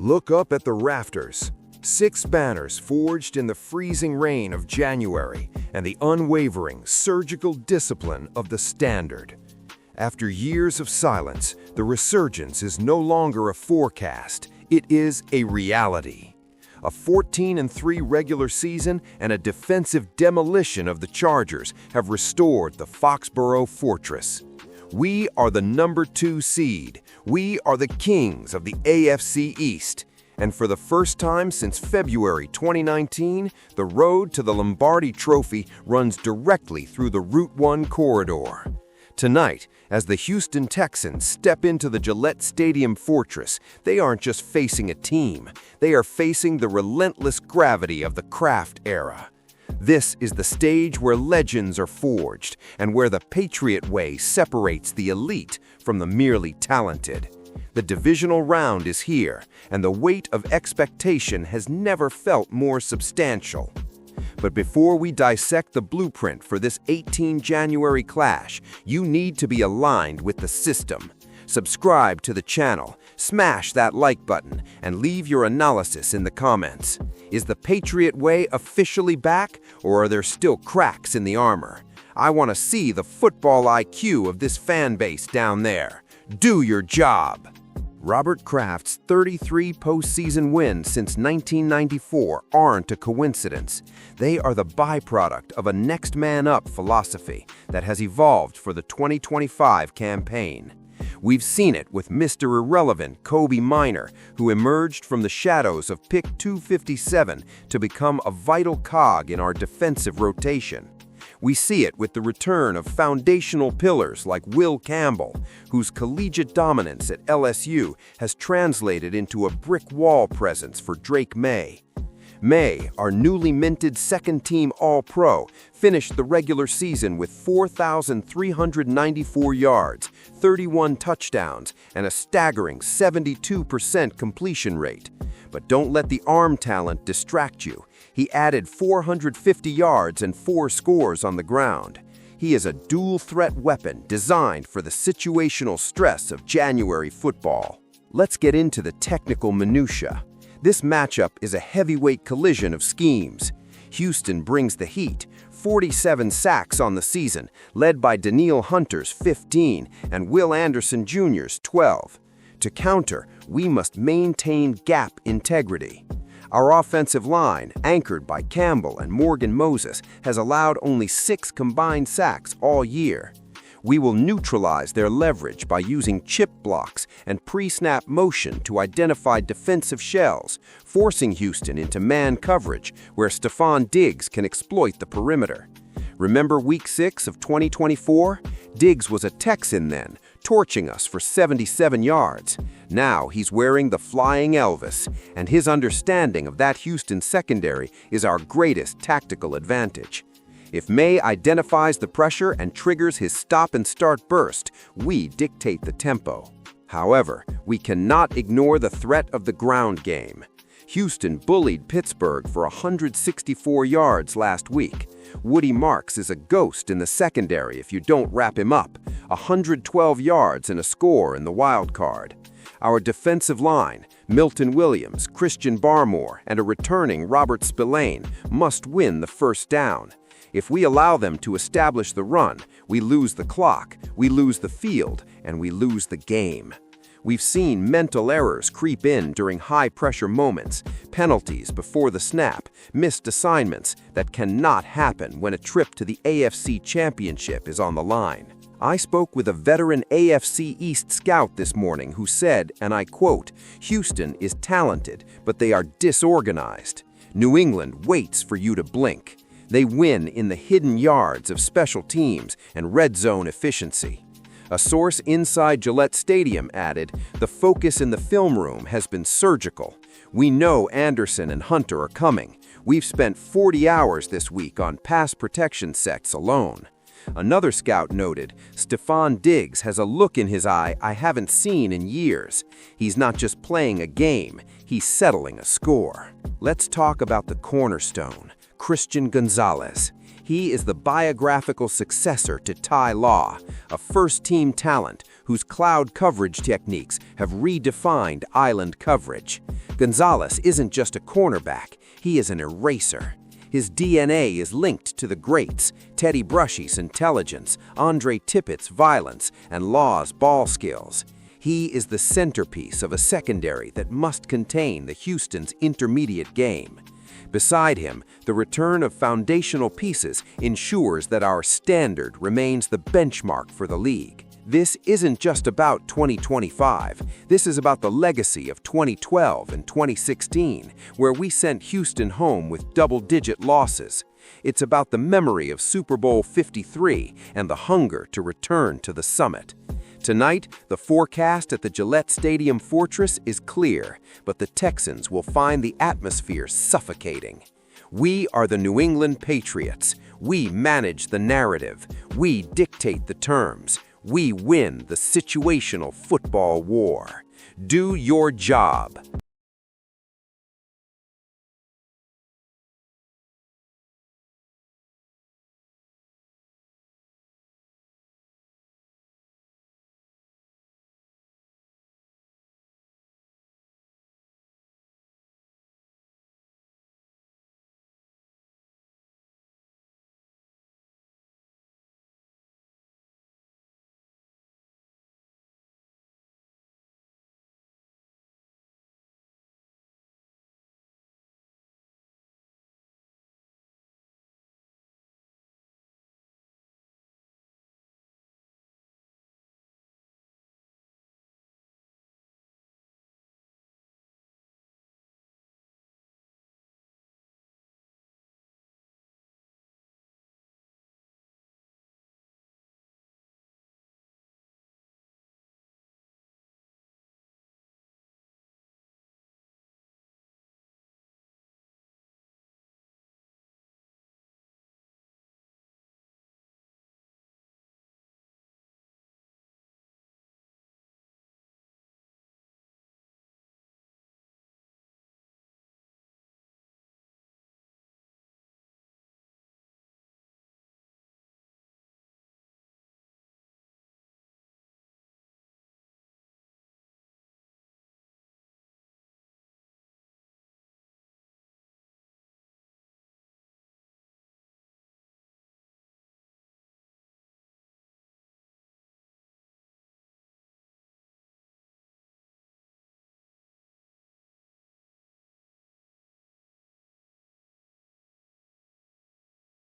Look up at the rafters. 6 banners forged in the freezing rain of January and the unwavering surgical discipline of the Standard. After years of silence, the resurgence is no longer a forecast, it is a reality. A 14-3 regular season and a defensive demolition of the Chargers have restored the Foxborough fortress. We are the number 2 seed. We are the kings of the AFC East. And for the first time since February 2019, the road to the Lombardi Trophy runs directly through the Route 1 corridor. Tonight, as the Houston Texans step into the Gillette Stadium fortress, they aren't just facing a team, they are facing the relentless gravity of the Kraft era. This is the stage where legends are forged and where the Patriot way separates the elite from the merely talented. The divisional round is here, and the weight of expectation has never felt more substantial. But before we dissect the blueprint for this 18 January clash, you need to be aligned with the system. Subscribe to the channel, smash that like button, and leave your analysis in the comments. Is the Patriot way officially back, or are there still cracks in the armor? I want to see the football IQ of this fan base down there. Do your job! Robert Kraft's 33 postseason wins since 1994 aren't a coincidence. They are the byproduct of a next man up philosophy that has evolved for the 2025 campaign. We've seen it with Mr. Irrelevant Kobe Minor, who emerged from the shadows of pick 257 to become a vital cog in our defensive rotation. We see it with the return of foundational pillars like Will Campbell, whose collegiate dominance at LSU has translated into a brick wall presence for Drake Maye. Maye, our newly minted second-team All-Pro, finished the regular season with 4,394 yards, 31 touchdowns, and a staggering 72% completion rate. But don't let the arm talent distract you. He added 450 yards and 4 scores on the ground. He is a dual-threat weapon designed for the situational stress of January football. Let's get into the technical minutia. This matchup is a heavyweight collision of schemes. Houston brings the heat, 47 sacks on the season, led by Danielle Hunter's 15 and Will Anderson Jr.'s 12. To counter, we must maintain gap integrity. Our offensive line, anchored by Campbell and Morgan Moses, has allowed only 6 combined sacks all year. We will neutralize their leverage by using chip blocks and pre-snap motion to identify defensive shells, forcing Houston into man coverage where Stefon Diggs can exploit the perimeter. Remember Week 6 of 2024? Diggs was a Texan then, torching us for 77 yards. Now he's wearing the flying Elvis, and his understanding of that Houston secondary is our greatest tactical advantage. If Maye identifies the pressure and triggers his stop-and-start burst, we dictate the tempo. However, we cannot ignore the threat of the ground game. Houston bullied Pittsburgh for 164 yards last week. Woody Marks is a ghost in the secondary if you don't wrap him up. 112 yards and a score in the wild card. Our defensive line, Milton Williams, Christian Barmore, and a returning Robert Spillane, must win the first down. If we allow them to establish the run, we lose the clock, we lose the field, and we lose the game. We've seen mental errors creep in during high-pressure moments, penalties before the snap, missed assignments that cannot happen when a trip to the AFC Championship is on the line. I spoke with a veteran AFC East scout this morning who said, and I quote, "Houston is talented, but they are disorganized. New England waits for you to blink. They win in the hidden yards of special teams and red zone efficiency." A source inside Gillette Stadium added, "The focus in the film room has been surgical. We know Anderson and Hunter are coming. We've spent 40 hours this week on pass protection sets alone." Another scout noted, "Stefon Diggs has a look in his eye I haven't seen in years. He's not just playing a game, he's settling a score." Let's talk about the cornerstone, Christian Gonzalez. He is the biographical successor to Ty Law, a first-team talent whose cloud coverage techniques have redefined island coverage. Gonzalez isn't just a cornerback, he is an eraser. His DNA is linked to the greats, Teddy Brushy's intelligence, Andre Tippett's violence, and Law's ball skills. He is the centerpiece of a secondary that must contain the Houston's intermediate game. Beside him, the return of foundational pieces ensures that our standard remains the benchmark for the league. This isn't just about 2025, this is about the legacy of 2012 and 2016, where we sent Houston home with double-digit losses. It's about the memory of Super Bowl 53 and the hunger to return to the summit. Tonight, the forecast at the Gillette Stadium Fortress is clear, but the Texans will find the atmosphere suffocating. We are the New England Patriots. We manage the narrative. We dictate the terms. We win the situational football war. Do your job.